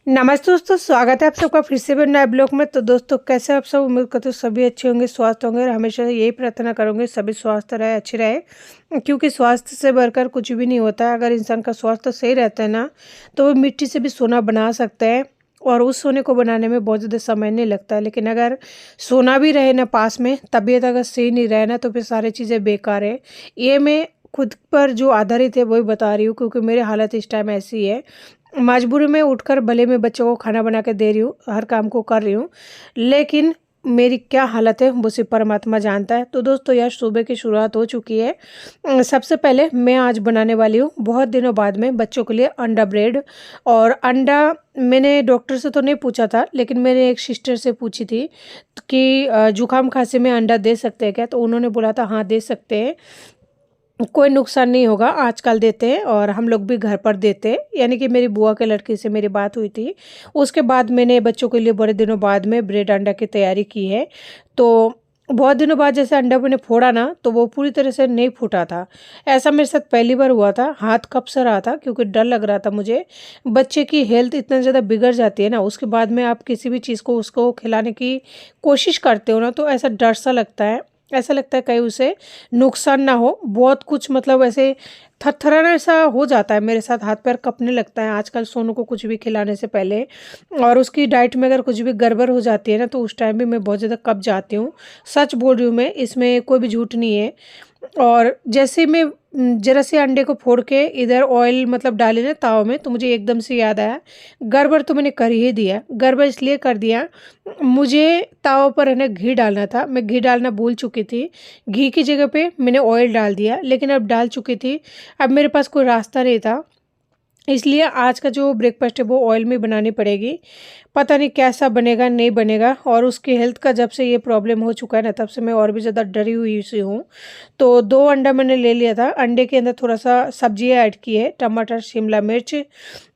नमस्ते दोस्तों, स्वागत है आप सबका फिर से नए ब्लॉग में। तो दोस्तों कैसे आप सब, उम्मीद करते हो सभी अच्छे होंगे, स्वस्थ होंगे और हमेशा यही प्रार्थना करूँगी सभी स्वस्थ रहे, अच्छे रहे, क्योंकि स्वास्थ्य से बढ़कर कुछ भी नहीं होता है। अगर इंसान का स्वास्थ्य सही रहता है ना, तो वो मिट्टी से भी सोना बना सकता है और उस सोने को बनाने में बहुत ज़्यादा समय नहीं लगता है। लेकिन अगर सोना भी रहे ना पास में, तबीयत अगर सही नहीं रहे ना, तो फिर सारी चीज़ें बेकार है। ये मैं खुद पर जो आधारित है वही बता रही हूँ, क्योंकि मेरी हालत इस टाइम ऐसी है। मजबूरी में उठकर भले मैं बच्चों को खाना बना के दे रही हूँ, हर काम को कर रही हूँ, लेकिन मेरी क्या हालत है वो सिर्फ परमात्मा जानता है। तो दोस्तों यार, सुबह की शुरुआत हो चुकी है। सबसे पहले मैं आज बनाने वाली हूँ बहुत दिनों बाद में बच्चों के लिए अंडा ब्रेड। और अंडा मैंने डॉक्टर से तो नहीं पूछा था, लेकिन मैंने एक सिस्टर से पूछी थी कि जुकाम खांसी में अंडा दे सकते हैं क्या, तो उन्होंने बोला था हाँ दे सकते हैं, कोई नुकसान नहीं होगा, आजकल देते हैं और हम लोग भी घर पर देते हैं। यानी कि मेरी बुआ के लड़की से मेरी बात हुई थी। उसके बाद मैंने बच्चों के लिए बड़े दिनों बाद में ब्रेड अंडा की तैयारी की है। तो बहुत दिनों बाद जैसे अंडा मैंने फोड़ा ना, तो वो पूरी तरह से नहीं फूटा था। ऐसा मेरे साथ पहली बार हुआ था। हाथ कब सा रहा था, क्योंकि डर लग रहा था मुझे। बच्चे की हेल्थ इतना ज़्यादा बिगड़ जाती है ना, उसके बाद में आप किसी भी चीज़ को उसको खिलाने की कोशिश करते हो ना, तो ऐसा डर सा लगता है। ऐसा लगता है कहीं उसे नुकसान ना हो, बहुत कुछ मतलब ऐसे थरथराना ऐसा हो जाता है मेरे साथ, हाथ पैर कँपने लगता है आजकल सोनू को कुछ भी खिलाने से पहले। और उसकी डाइट में अगर कुछ भी गड़बड़ हो जाती है ना, तो उस टाइम भी मैं बहुत ज़्यादा कँप जाती हूँ। सच बोल रही हूँ मैं, इसमें कोई भी झूठ नहीं है। और जैसे मैं ज़रा से अंडे को फोड़ के इधर ऑयल मतलब डाली ना ताव में, तो मुझे एकदम से याद आया, गड़बड़ तो मैंने कर ही दिया। गड़बड़ इसलिए कर दिया, मुझे ताव पर है ना घी डालना था, मैं घी डालना भूल चुकी थी। घी की जगह पे मैंने ऑयल डाल दिया, लेकिन अब डाल चुकी थी, अब मेरे पास कोई रास्ता नहीं था। इसलिए आज का जो ब्रेकफास्ट है वो ऑयल में बनानी पड़ेगी। पता नहीं कैसा बनेगा नहीं बनेगा। और उसकी हेल्थ का जब से ये प्रॉब्लम हो चुका है ना, तब से मैं और भी ज़्यादा डरी हुई सी हूँ। तो 2 अंडा मैंने ले लिया था। अंडे के अंदर थोड़ा-सा सब्जियाँ ऐड की है, टमाटर, शिमला मिर्च,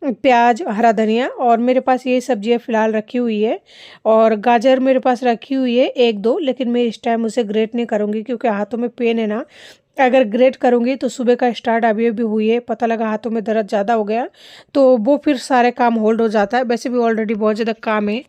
प्याज, हरा धनिया, और मेरे पास ये सब्जियाँ फ़िलहाल रखी हुई है। और गाजर मेरे पास रखी हुई है 1-2, लेकिन मैं इस टाइम उसे ग्रेट नहीं करूँगी, क्योंकि हाथों में पेन है ना। अगर ग्रेट करूँगी तो सुबह का स्टार्ट अभी-अभी हुई है, पता लगा हाथों में दर्द ज़्यादा हो गया, तो वो फिर सारे काम होल्ड हो जाता है। वैसे भी ऑलरेडी बहुत ज़्यादा काम है।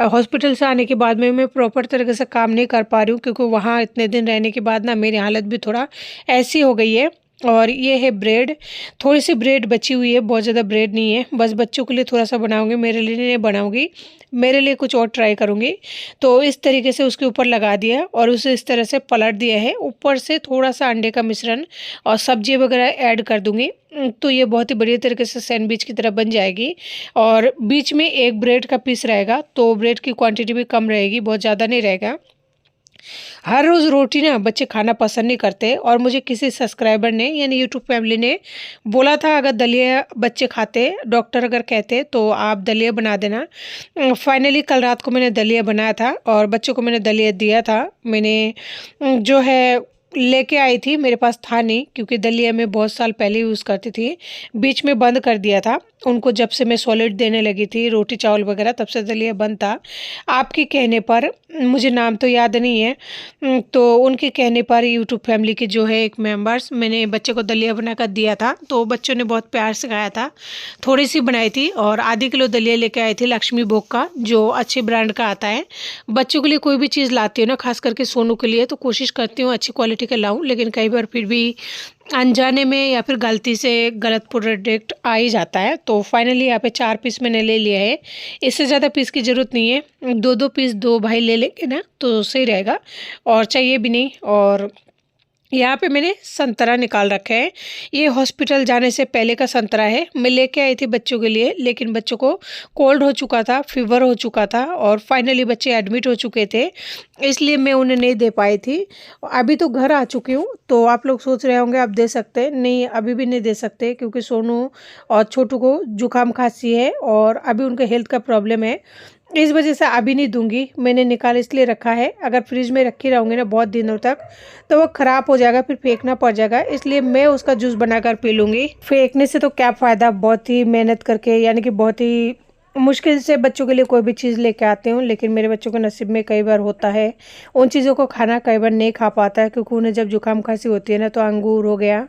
हॉस्पिटल से आने के बाद में मैं प्रॉपर तरीके से काम नहीं कर पा रही हूँ, क्योंकि वहाँ इतने दिन रहने के बाद ना मेरी हालत भी थोड़ा ऐसी हो गई है। और ये है ब्रेड, थोड़ी-सी ब्रेड बची हुई है, बहुत ज़्यादा ब्रेड नहीं है। बस बच्चों के लिए थोड़ा-सा बनाऊँगी, मेरे लिए नहीं बनाऊँगी, मेरे लिए कुछ और ट्राई करूँगी। तो इस तरीके से उसके ऊपर लगा दिया है और उसे इस तरह से पलट दिया है। ऊपर से थोड़ा-सा अंडे का मिश्रण और सब्ज़ी वगैरह ऐड कर दूँगी। तो ये बहुत ही बढ़िया तरीके से सैंडविच की तरह बन जाएगी। और बीच में एक ब्रेड का पीस रहेगा, तो ब्रेड की क्वांटिटी भी कम रहेगी, बहुत ज़्यादा नहीं रहेगा। हर रोज़ रोटी ना बच्चे खाना पसंद नहीं करते, और मुझे किसी सब्सक्राइबर ने यानी यूट्यूब फैमिली ने बोला था, अगर दलिया बच्चे खाते, डॉक्टर अगर कहते तो आप दलिया बना देना। फाइनली कल रात को मैंने दलिया बनाया था और बच्चों को मैंने दलिया दिया था। मैंने जो है लेके आई थी, मेरे पास था नहीं, क्योंकि दलिया मैं बहुत साल पहले यूज़ करती थी, बीच में बंद कर दिया था उनको। जब से मैं सॉलिड देने लगी थी रोटी चावल वगैरह, तब से दलिया बंद था। आपके कहने पर, मुझे नाम तो याद नहीं है, तो उनके कहने पर यूट्यूब फैमिली के जो है एक मेंबर्स, मैंने बच्चे को दलिया बनाकर दिया था, तो बच्चों ने बहुत प्यार से खाया था। थोड़ी सी बनाई थी और आधी किलो दलिया लेके आई थी लक्ष्मी भोग का, जो अच्छे ब्रांड का आता है। बच्चों के लिए कोई भी चीज़ लाती हूँ ना, खास करके सोनू के लिए, तो कोशिश करती हूँ अच्छी क्वालिटी का लाऊं, लेकिन कई बार फिर भी अनजाने में या फिर गलती से गलत प्रोडक्ट आ ही जाता है। तो फाइनली यहाँ पे 4 पीस मैंने ले लिया है। इससे ज़्यादा पीस की ज़रूरत नहीं है, 2-2 पीस 2 भाई ले लेंगे ना तो सही रहेगा, और चाहिए भी नहीं। और यहाँ पे मैंने संतरा निकाल रखा है, ये हॉस्पिटल जाने से पहले का संतरा है। मैं लेके आई थी बच्चों के लिए, लेकिन बच्चों को कोल्ड हो चुका था, फीवर हो चुका था, और फाइनली बच्चे एडमिट हो चुके थे, इसलिए मैं उन्हें नहीं दे पाई थी। अभी तो घर आ चुकी हूँ, तो आप लोग सोच रहे होंगे आप दे सकते हैं, नहीं अभी भी नहीं दे सकते, क्योंकि सोनू और छोटू को जुकाम खांसी है और अभी उनके हेल्थ का प्रॉब्लम है। इस वजह से अभी नहीं दूंगी, मैंने निकाल इसलिए रखा है। अगर फ्रिज में रखी रहूँगी ना बहुत दिनों तक, तो वो ख़राब हो जाएगा, फिर फेंकना पड़ जाएगा, इसलिए मैं उसका जूस बनाकर पी लूँगी। फेंकने से तो क्या फ़ायदा, बहुत ही मेहनत करके, यानी कि बहुत ही मुश्किल से बच्चों के लिए कोई भी चीज़ लेके आती हूँ, लेकिन मेरे बच्चों के नसीब में कई बार होता है उन चीज़ों को खाना, कई बार नहीं खा पाता है क्योंकि उन्हें जब जुकाम खांसी होती है ना, तो अंगूर हो गया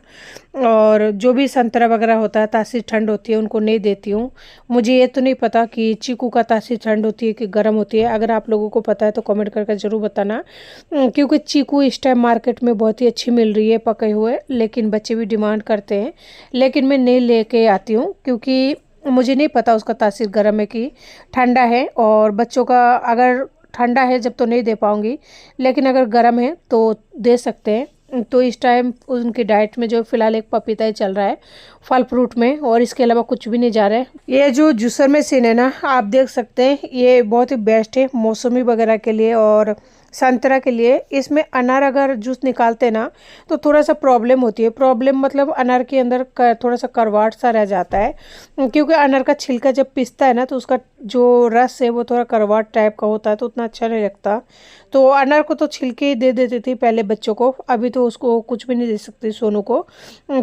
और जो भी संतरा वगैरह होता है, तासीर ठंड होती है, उनको नहीं देती हूँ। मुझे ये तो नहीं पता कि चीकू का तासीर ठंड होती है कि गर्म होती है। अगर आप लोगों को पता है तो कमेंट करके ज़रूर बताना। क्योंकि चीकू इस टाइम मार्केट में बहुत ही अच्छी मिल रही है पके हुए, लेकिन बच्चे भी डिमांड करते हैं, लेकिन मैं नहीं लेके आती हूँ क्योंकि मुझे नहीं पता उसका तासीर गर्म है कि ठंडा है। और बच्चों का अगर ठंडा है जब तो नहीं दे पाऊँगी, लेकिन अगर गर्म है तो दे सकते हैं। तो इस टाइम उनकी डाइट में जो फ़िलहाल एक पपीता ही चल रहा है फल फ्रूट में, और इसके अलावा कुछ भी नहीं जा रहा है। ये जो जूसर मशीन है ना, आप देख सकते हैं, ये बहुत ही बेस्ट है मौसमी वगैरह के लिए और संतरा के लिए। इसमें अनार अगर जूस निकालते ना तो थोड़ा सा प्रॉब्लम होती है। प्रॉब्लम मतलब अनार के अंदर थोड़ा सा करवाट सा रह जाता है, क्योंकि अनार का छिलका जब पिसता है ना तो उसका जो रस है वो थोड़ा करवाट टाइप का होता है, तो उतना अच्छा नहीं लगता। तो अनार को तो छिलके ही दे देती थी पहले बच्चों को, अभी तो उसको कुछ भी नहीं दे सकती सोनू को।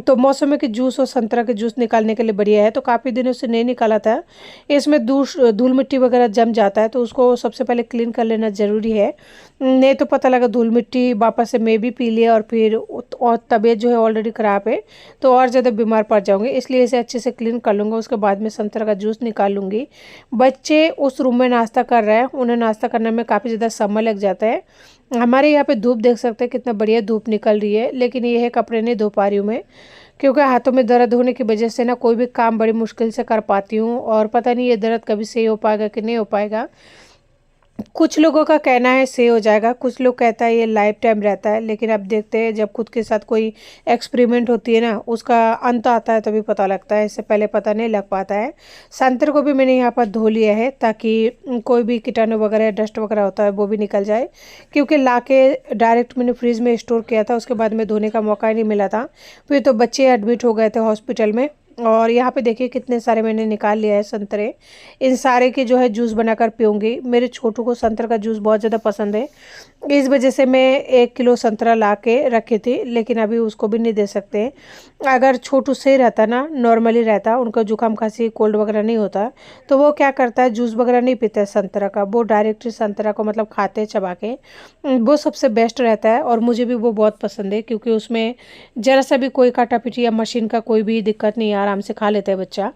तो मौसमी के जूस और संतरा के जूस निकालने के लिए बढ़िया है। तो काफ़ी दिनों से नहीं निकाला था। इसमें धूल मिट्टी वगैरह जम जाता है, तो उसको सबसे पहले क्लीन कर लेना ज़रूरी है। नहीं तो पता लगा धूल मिट्टी वापस से मैं भी पी लिया और फिर और तबीयत जो है ऑलरेडी ख़राब है तो और ज़्यादा बीमार पड़ जाऊंगी। इसलिए इसे अच्छे से क्लीन कर लूँगा, उसके बाद में संतरा का जूस निकाल लूँगी। बच्चे उस रूम में नाश्ता कर रहे हैं, उन्हें नाश्ता करने में काफ़ी ज़्यादा समय लग जाता है। हमारे यहाँ पे धूप देख सकते हैं, कितना बढ़िया धूप निकल रही है, लेकिन ये है कपड़े नहीं धो पा रही हूँ मैं, क्योंकि हाथों में दर्द होने की वजह से ना कोई भी काम बड़ी मुश्किल से कर पाती हूँ, और पता नहीं ये दर्द कभी सही हो पाएगा कि नहीं हो पाएगा। कुछ लोगों का कहना है सही हो जाएगा, कुछ लोग कहता है ये लाइफ टाइम रहता है, लेकिन अब देखते हैं जब खुद के साथ कोई एक्सपेरिमेंट होती है ना, उसका अंत आता है तभी पता लगता है, इससे पहले पता नहीं लग पाता है। संतरे को भी मैंने यहाँ पर धो लिया है ताकि कोई भी कीटाणु वगैरह डस्ट वगैरह होता है वो भी निकल जाए, क्योंकि ला के डायरेक्ट मैंने फ्रिज में स्टोर किया था, उसके बाद में धोने का मौका ही नहीं मिला था। फिर तो बच्चे एडमिट हो गए थे हॉस्पिटल में। और यहाँ पे देखिए कितने सारे मैंने निकाल लिया है संतरे। इन सारे के जो है जूस बनाकर पीऊँगी। मेरे छोटू को संतरे का जूस बहुत ज़्यादा पसंद है, इस वजह से मैं 1 किलो संतरा ला के रखी थी, लेकिन अभी उसको भी नहीं दे सकते। अगर छोटू सही रहता ना, नॉर्मली रहता, उनका जुकाम खांसी कोल्ड वगैरह नहीं होता, तो वो क्या करता है, जूस वगैरह नहीं पीता है संतरा का, वो डायरेक्ट संतरा को मतलब खाते हैं चबा के। वो सबसे बेस्ट रहता है और मुझे भी वो बहुत पसंद है, क्योंकि उसमें ज़रा सा भी कोई काटा पीटी या मशीन का कोई भी दिक्कत नहीं है, आराम से खा लेता है बच्चा।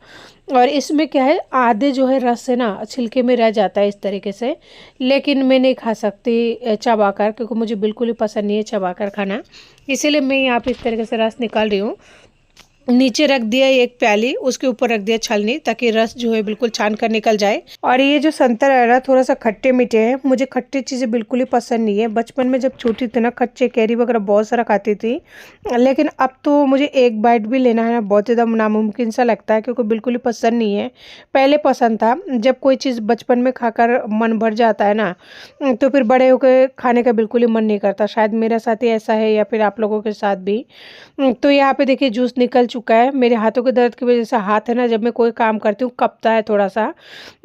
और इसमें क्या है, आधे जो है रस है ना छिलके में रह जाता है इस तरीके से, लेकिन मैं नहीं खा सकती चबाकर, क्योंकि मुझे बिल्कुल ही पसंद नहीं है चबाकर खाना। इसीलिए मैं यहाँ पे इस तरीके से रस निकाल रही हूँ। नीचे रख दिया एक प्याली, उसके ऊपर रख दिया छलनी, ताकि रस जो है बिल्कुल छान कर निकल जाए। और ये जो संतरा है ना थोड़ा सा खट्टे मीठे हैं, मुझे खट्टी चीज़ें बिल्कुल ही पसंद नहीं है। बचपन में जब छोटी थी ना, कच्चे कैरी वगैरह बहुत सारा खाती थी, लेकिन अब तो मुझे एक बाइट भी लेना है ना बहुत ज़्यादा नामुमकिन सा लगता है, क्योंकि बिल्कुल ही पसंद नहीं है। पहले पसंद था, जब कोई चीज़ बचपन में खाकर मन भर जाता है ना, तो फिर बड़े होकर खाने का बिल्कुल ही मन नहीं करता। शायद मेरा साथ ही ऐसा है या फिर आप लोगों के साथ भी। तो यहाँ पे देखिए जूस निकल चुका है। मेरे हाथों के दर्द की वजह से हाथ है ना, जब मैं कोई काम करती हूँ कपता है थोड़ा सा,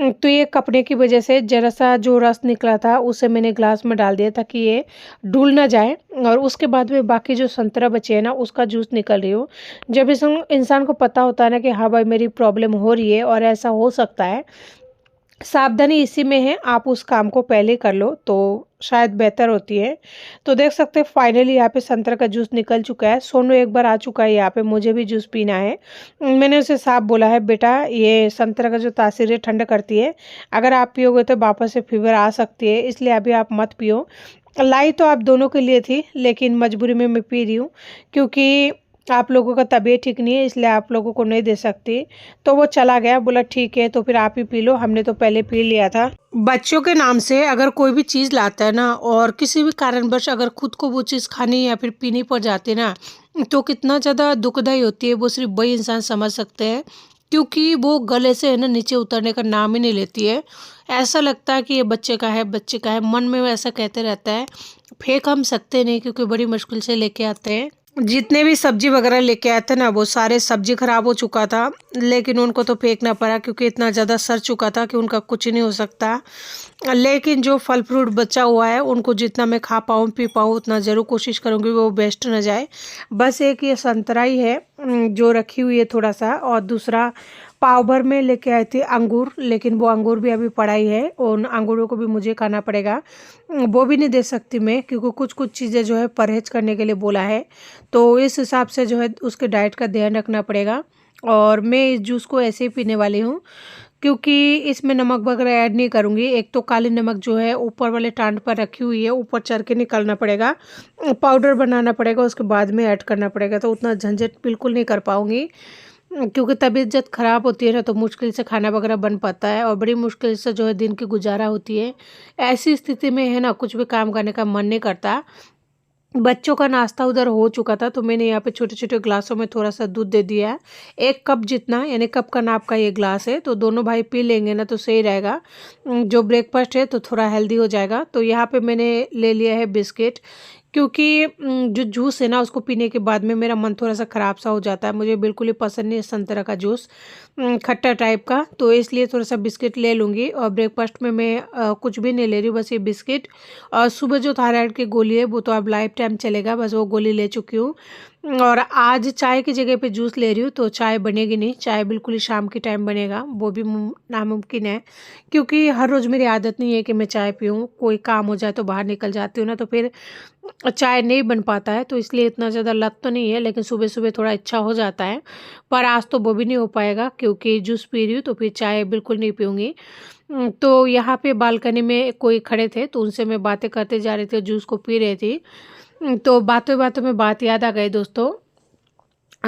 तो ये कपने की वजह से जरा सा जो रस निकला था उसे मैंने ग्लास में डाल दिया ताकि ये डूल ना जाए। और उसके बाद में बाकी जो संतरा बचे है ना उसका जूस निकल रही हूँ। जब इस इंसान को पता होता है ना कि हाँ भाई मेरी प्रॉब्लम हो रही है और ऐसा हो सकता है, सावधानी इसी में है, आप उस काम को पहले कर लो तो शायद बेहतर होती है। तो देख सकते हैं फाइनली यहाँ पे संतरा का जूस निकल चुका है। सोनू एक बार आ चुका है यहाँ पे, मुझे भी जूस पीना है। मैंने उसे साफ बोला है, बेटा ये संतरा का जो तासीर है ठंडा करती है, अगर आप पियोगे तो वापस से फीवर आ सकती है, इसलिए अभी आप मत पियो। लाई तो आप दोनों के लिए थी, लेकिन मजबूरी में मैं पी रही हूँ, क्योंकि आप लोगों का तबीयत ठीक नहीं है, इसलिए आप लोगों को नहीं दे सकती। तो वो चला गया, बोला ठीक है तो फिर आप ही पी लो, हमने तो पहले पी लिया था। बच्चों के नाम से अगर कोई भी चीज़ लाता है ना, और किसी भी कारणवश अगर खुद को वो चीज़ खानी या फिर पीनी पड़ जाती है ना, तो कितना ज़्यादा दुखदाई होती है, वो सिर्फ वही इंसान समझ सकते हैं। क्योंकि वो गले से है ना नीचे उतरने का नाम ही नहीं लेती है। ऐसा लगता है कि ये बच्चे का है, बच्चे का है, मन में वो ऐसा कहते रहता है। फेंक हम सकते नहीं, क्योंकि बड़ी मुश्किल से लेके आते हैं। जितने भी सब्जी वगैरह लेके आए थे ना, वो सारे सब्जी खराब हो चुका था, लेकिन उनको तो फेंकना पड़ा, क्योंकि इतना ज़्यादा सड़ चुका था कि उनका कुछ नहीं हो सकता। लेकिन जो फल फ्रूट बचा हुआ है उनको जितना मैं खा पाऊँ पी पाऊँ उतना ज़रूर कोशिश करूँगी वो वेस्ट न जाए। बस एक ये संतरा ही है जो रखी हुई है थोड़ा सा, और दूसरा पाव भर में लेके आई थी अंगूर, लेकिन वो अंगूर भी अभी पड़ा ही है, उन अंगूरों को भी मुझे खाना पड़ेगा। वो भी नहीं दे सकती मैं, क्योंकि कुछ कुछ चीज़ें जो है परहेज करने के लिए बोला है, तो इस हिसाब से जो है उसके डाइट का ध्यान रखना पड़ेगा। और मैं इस जूस को ऐसे ही पीने वाली हूँ, क्योंकि इसमें नमक वगैरह ऐड नहीं करूँगी। एक तो काली नमक जो है ऊपर वाले टांड पर रखी हुई है, ऊपर चढ़ के निकालना पड़ेगा, पाउडर बनाना पड़ेगा, उसके बाद में ऐड करना पड़ेगा, तो उतना झंझट बिल्कुल नहीं कर पाऊँगी। क्योंकि तबीयत जब ख़राब होती है ना, तो मुश्किल से खाना वगैरह बन पाता है और बड़ी मुश्किल से जो है दिन की गुजारा होती है। ऐसी स्थिति में है ना, कुछ भी काम करने का मन नहीं करता। बच्चों का नाश्ता उधर हो चुका था, तो मैंने यहाँ पे छोटे-छोटे ग्लासों में थोड़ा-सा दूध दे दिया है। 1 कप जितना, यानी कप का नाप का ये ग्लास है, तो दोनों भाई पी लेंगे ना तो सही रहेगा। जो ब्रेकफ़ास्ट है तो थोड़ा हेल्दी हो जाएगा। तो यहाँ पे मैंने ले लिया है बिस्किट, क्योंकि जो जूस है ना उसको पीने के बाद में मेरा मन थोड़ा-सा ख़राब सा हो जाता है। मुझे बिल्कुल ही पसंद नहीं है संतरा का जूस, खट्टा टाइप का, तो इसलिए थोड़ा-सा बिस्किट ले लूँगी। और ब्रेकफ़ास्ट में मैं कुछ भी नहीं ले रही हूँ, बस ये बिस्किट। और सुबह जो थायराइड की गोली है वो तो अब लाइफ टाइम चलेगा, बस वो गोली ले चुकी हूँ। और आज चाय की जगह पे जूस ले रही हूँ, तो चाय बनेगी नहीं, चाय बिल्कुल ही शाम के टाइम बनेगा, वो भी नामुमकिन है, क्योंकि हर रोज़ मेरी आदत नहीं है कि मैं चाय पीऊँ। कोई काम हो जाए तो बाहर निकल जाती हूँ ना, तो फिर चाय नहीं बन पाता है, तो इसलिए इतना ज़्यादा लत तो नहीं है, लेकिन सुबह-सुबह थोड़ा इच्छा हो जाता है। पर आज तो वो भी नहीं हो पाएगा, क्योंकि जूस पी रही हूँ, तो फिर चाय बिल्कुल नहीं पीऊँगी। तो यहाँ पे बालकनी में कोई खड़े थे, तो उनसे मैं बातें करते जा रही थी, जूस को पी रही थी। तो बातों-बातों में बात याद आ गई दोस्तों।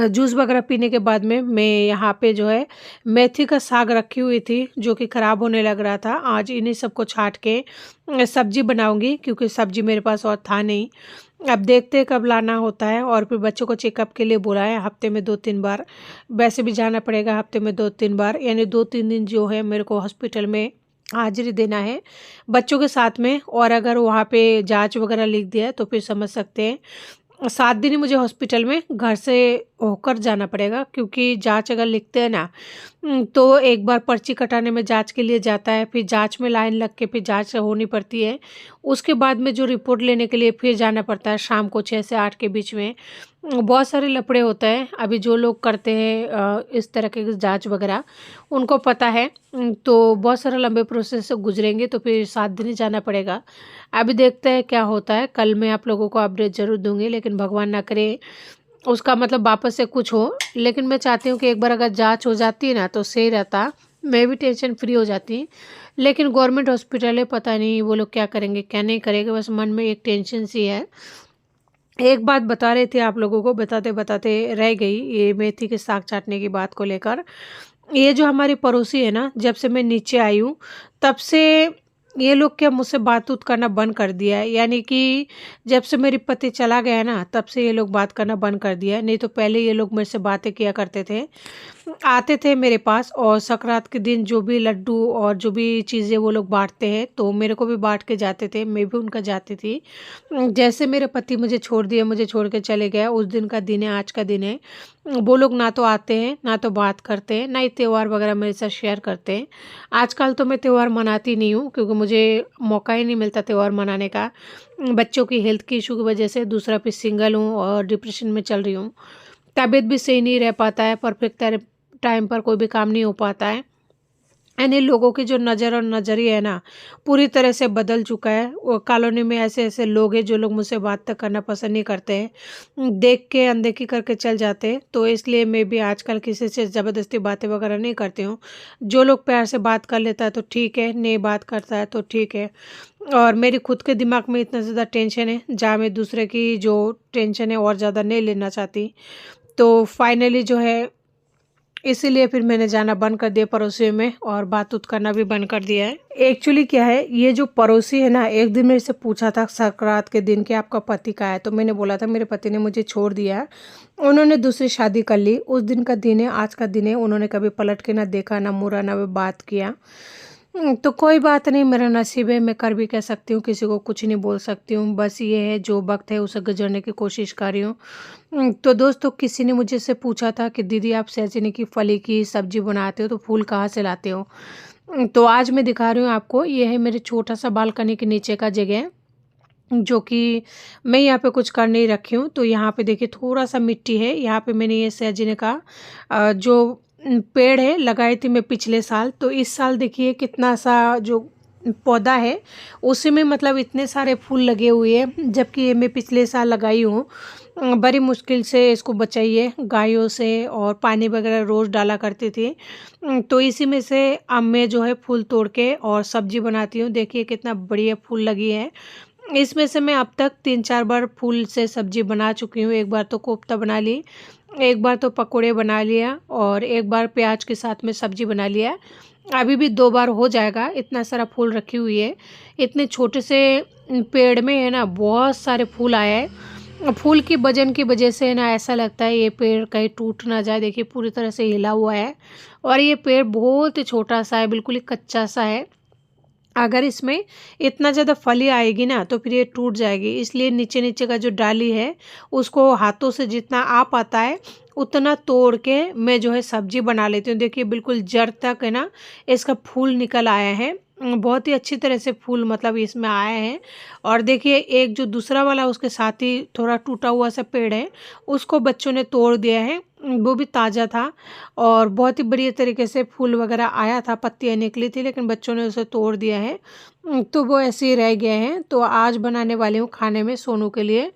जूस वगैरह पीने के बाद में मैं यहाँ पे जो है मेथी का साग रखी हुई थी, जो कि ख़राब होने लग रहा था। आज इन्हीं सबको छाँट के सब्ज़ी बनाऊँगी, क्योंकि सब्ज़ी मेरे पास और था नहीं। अब देखते हैं कब लाना होता है। और फिर बच्चों को चेकअप के लिए बोला है, हफ़्ते में 2-3 बार। वैसे भी जाना पड़ेगा हफ़्ते में 2-3 बार, यानी 2-3 दिन जो है मेरे को हॉस्पिटल में हाज़िरी देना है बच्चों के साथ में। और अगर वहाँ पे जाँच वगैरह लिख दिया है तो फिर समझ सकते हैं 7 दिन ही मुझे हॉस्पिटल में घर से होकर जाना पड़ेगा, क्योंकि जाँच अगर लिखते हैं ना, तो एक बार पर्ची कटाने में जाँच के लिए जाता है, फिर जाँच में लाइन लग के फिर जाँच होनी पड़ती है। उसके बाद में जो रिपोर्ट लेने के लिए फिर जाना पड़ता है शाम को 6 से 8 के बीच में। बहुत सारे लफड़े होते हैं। अभी जो लोग करते हैं इस तरह के जाँच वगैरह, उनको पता है। तो बहुत सारे लंबे प्रोसेस से गुज़रेंगे, तो फिर 7 दिन ही जाना पड़ेगा। अभी देखते हैं क्या होता है। कल मैं आप लोगों को अपडेट ज़रूर दूँगी, लेकिन भगवान ना करे उसका मतलब वापस से कुछ हो। लेकिन मैं चाहती हूँ कि एक बार अगर जाँच हो जाती है ना तो सही रहता, मैं भी टेंशन फ्री हो जाती। लेकिन गवर्नमेंट हॉस्पिटल है, पता नहीं वो लोग क्या करेंगे, क्या नहीं करेंगे, बस मन में एक टेंशन सी है। एक बात बता रहे थे आप लोगों को, बताते-बताते रह गई, ये मेथी के साग चाटने की बात को लेकर। ये जो हमारी पड़ोसी है ना, जब से मैं नीचे आई हूँ, तब से ये लोग क्या मुझसे बात-वूत करना बंद कर दिया है। यानी कि जब से मेरे पति चला गया है ना, तब से ये लोग बात करना बंद कर दिया है। नहीं तो पहले ये लोग मेरे से बातें किया करते थे। आते थे मेरे पास, और संक्रांत के दिन जो भी लड्डू और जो भी चीज़ें वो लोग बाँटते हैं, तो मेरे को भी बाँट के जाते थे, मैं भी उनका जाती थी। जैसे मेरे पति मुझे छोड़ दिए, मुझे छोड़ के चले गए, उस दिन का दिन है, आज का दिन है। वो लोग ना तो आते हैं, ना तो बात करते हैं, ना ही त्योहार वगैरह मेरे साथ शेयर करते हैं। आजकल तो मैं त्योहार मनाती नहीं हूँ, क्योंकि मुझे मौका ही नहीं मिलता त्योहार मनाने का। बच्चों की हेल्थ की इशू की वजह से, दूसरा फिर सिंगल हूँ और डिप्रेशन में चल रही हूँ। तबीयत भी सही नहीं रह पाता है, परफेक्ट टाइम पर कोई भी काम नहीं हो पाता है। यानी लोगों की जो नज़र और नज़रिया है ना, पूरी तरह से बदल चुका है। वो कॉलोनी में ऐसे-ऐसे लोग हैं जो लोग मुझसे बात तक करना पसंद नहीं करते हैं। देख के अनदेखी करके चल जाते हैं। तो इसलिए मैं भी आजकल किसी से ज़बरदस्ती बातें वगैरह नहीं करती हूँ। जो लोग प्यार से बात कर लेता है तो ठीक है, नहीं बात करता है तो ठीक है। और मेरी खुद के दिमाग में इतना ज़्यादा टेंशन है, जहाँ मैं दूसरे की जो टेंशन है और ज़्यादा नहीं लेना चाहती। तो फाइनली जो है, इसीलिए फिर मैंने जाना बंद कर दिया पड़ोसियों में, और बात-वूत करना भी बंद कर दिया है। एक्चुअली क्या है, ये जो पड़ोसी है ना, एक दिन मेरे से पूछा था संक्रांत के दिन कि आपका पति कहाँ है? तो मैंने बोला था मेरे पति ने मुझे छोड़ दिया है। उन्होंने दूसरी शादी कर ली। उस दिन का दिन है, आज का दिन है। उन्होंने कभी पलट के ना देखा, ना मुड़ा, ना वो बात किया। तो कोई बात नहीं, मेरा नसीब है, मैं कर भी कह सकती हूँ, किसी को कुछ नहीं बोल सकती हूँ। बस ये है, जो वक़्त है उसे गुज़रने की कोशिश कर रही हूँ। तो दोस्तों, किसी ने मुझसे पूछा था कि दीदी आप सहजने की फली की सब्ज़ी बनाते हो तो फूल कहाँ से लाते हो? तो आज मैं दिखा रही हूँ आपको। ये है मेरे छोटा-सा बालकनी के नीचे का जगह, जो कि मैं यहाँ पे कुछ कर नहीं रखी हूँ। तो यहाँ पे देखिए थोड़ा-सा मिट्टी है, यहाँ पे मैंने ये सहजने का जो पेड़ है लगाई थी मैं पिछले साल, तो इस साल देखिए कितना सा जो पौधा है उसी में मतलब इतने सारे फूल लगे हुए हैं, जबकि ये मैं पिछले साल लगाई हूँ। बड़ी मुश्किल से इसको बचाई है गायों से, और पानी वगैरह रोज़ डाला करती थी। तो इसी में से अब मैं जो है फूल तोड़ के और सब्जी बनाती हूँ। देखिए कितना बढ़िया फूल लगी है। इसमें से मैं अब तक 3-4 बार फूल से सब्जी बना चुकी हूँ। एक बार तो कोफ्ता बना ली, एक बार तो पकोड़े बना लिया, और एक बार प्याज के साथ में सब्जी बना लिया। अभी भी 2 बार हो जाएगा, इतना सारा फूल रखी हुई है। इतने छोटे से पेड़ में है ना बहुत सारे फूल आए हैं। फूल की वजन की वजह से है ना ऐसा लगता है ये पेड़ कहीं टूट ना जाए। देखिए पूरी तरह से हिला हुआ है, और ये पेड़ बहुत ही छोटा सा है, बिल्कुल ही कच्चा सा है। अगर इसमें इतना ज़्यादा फली आएगी ना तो फिर ये टूट जाएगी, इसलिए नीचे नीचे का जो डाली है उसको हाथों से जितना आ पाता है उतना तोड़ के मैं जो है सब्जी बना लेती हूँ। देखिए बिल्कुल जड़ तक है ना इसका फूल निकल आया है। बहुत ही अच्छी तरह से फूल मतलब इसमें आए हैं। और देखिए एक जो दूसरा वाला उसके साथ ही थोड़ा टूटा हुआ सा पेड़ है, उसको बच्चों ने तोड़ दिया है। वो भी ताज़ा था और बहुत ही बढ़िया तरीके से फूल वगैरह आया था, पत्तियाँ निकली थी, लेकिन बच्चों ने उसे तोड़ दिया है। तो वो ऐसे ही रह गए हैं। तो आज बनाने वाली हूँ खाने में सोनू के लिए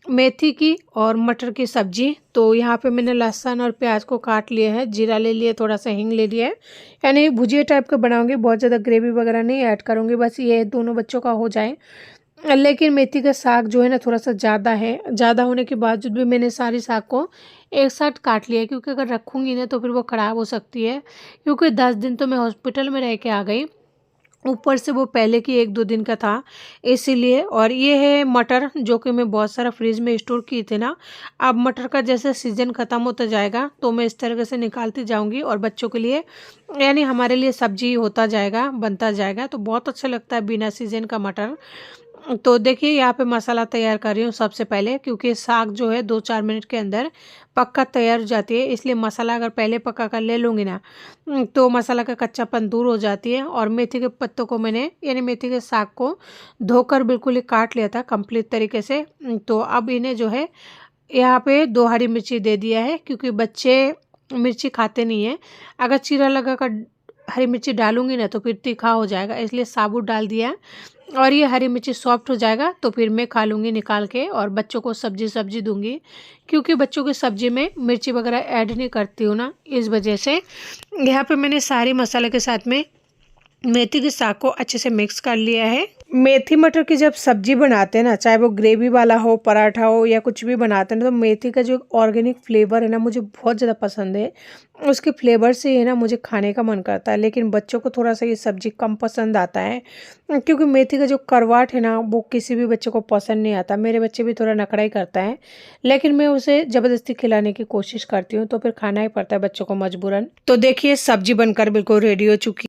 मेथी की और मटर की सब्जी। तो यहाँ पे मैंने लहसुन और प्याज को काट लिया है, जीरा ले लिया, थोड़ा सा हींग ले लिया है। यानी भुजिया टाइप का बनाऊंगी, बहुत ज़्यादा ग्रेवी वगैरह नहीं ऐड करूँगी, बस ये दोनों बच्चों का हो जाए। लेकिन मेथी का साग जो है ना थोड़ा सा ज़्यादा है, ज़्यादा होने के बावजूद भी मैंने सारी साग को एक साथ काट लिया है, क्योंकि अगर रखूँगी ना तो फिर वो ख़राब हो सकती है। क्योंकि 10 दिन तो मैं हॉस्पिटल में रह के आ गई, ऊपर से वो पहले की 1-2 दिन का था, इसीलिए। और ये है मटर जो कि मैं बहुत सारा फ्रिज में स्टोर की थी ना। अब मटर का जैसे सीज़न ख़त्म होता जाएगा तो मैं इस तरीके से निकालती जाऊंगी, और बच्चों के लिए यानी हमारे लिए सब्जी होता जाएगा, बनता जाएगा। तो बहुत अच्छा लगता है बिना सीज़न का मटर। तो देखिए यहाँ पे मसाला तैयार कर रही हूँ सबसे पहले, क्योंकि साग जो है 2-4 मिनट के अंदर पक्का तैयार हो जाती है, इसलिए मसाला अगर पहले पका कर ले लूँगी ना तो मसाला का कच्चापन दूर हो जाती है। और मेथी के पत्तों को मैंने यानी मेथी के साग को धोकर बिल्कुल ही काट लिया था कंप्लीट तरीके से। तो अब इन्हें जो है यहाँ पे 2 हरी मिर्ची दे दिया है, क्योंकि बच्चे मिर्ची खाते नहीं हैं। अगर चीरा लगा कर हरी मिर्ची डालूंगी ना तो फिर तीखा हो जाएगा, इसलिए साबुत डाल दिया। और ये हरी मिर्ची सॉफ्ट हो जाएगा तो फिर मैं खा लूँगी निकाल के, और बच्चों को सब्जी दूंगी, क्योंकि बच्चों की सब्जी में मिर्ची वगैरह ऐड नहीं करती हूँ ना, इस वजह से। यहाँ पे मैंने सारी मसाले के साथ में मेथी के साग को अच्छे से मिक्स कर लिया है। मेथी मटर की जब सब्जी बनाते हैं ना, चाहे वो ग्रेवी वाला हो, पराठा हो, या कुछ भी बनाते हैं ना, तो मेथी का जो ऑर्गेनिक फ्लेवर है ना मुझे बहुत ज़्यादा पसंद है। उसके फ्लेवर से है ना मुझे खाने का मन करता है। लेकिन बच्चों को थोड़ा सा ये सब्जी कम पसंद आता है, क्योंकि मेथी का जो करवाट है ना वो किसी भी बच्चे को पसंद नहीं आता। मेरे बच्चे भी थोड़ा नखरा ही करता है, लेकिन मैं उसे ज़बरदस्ती खिलाने की कोशिश करती हूँ, तो फिर खाना ही पड़ता है बच्चों को मजबूरन। तो देखिए सब्जी बनकर बिल्कुल रेडी हो चुकी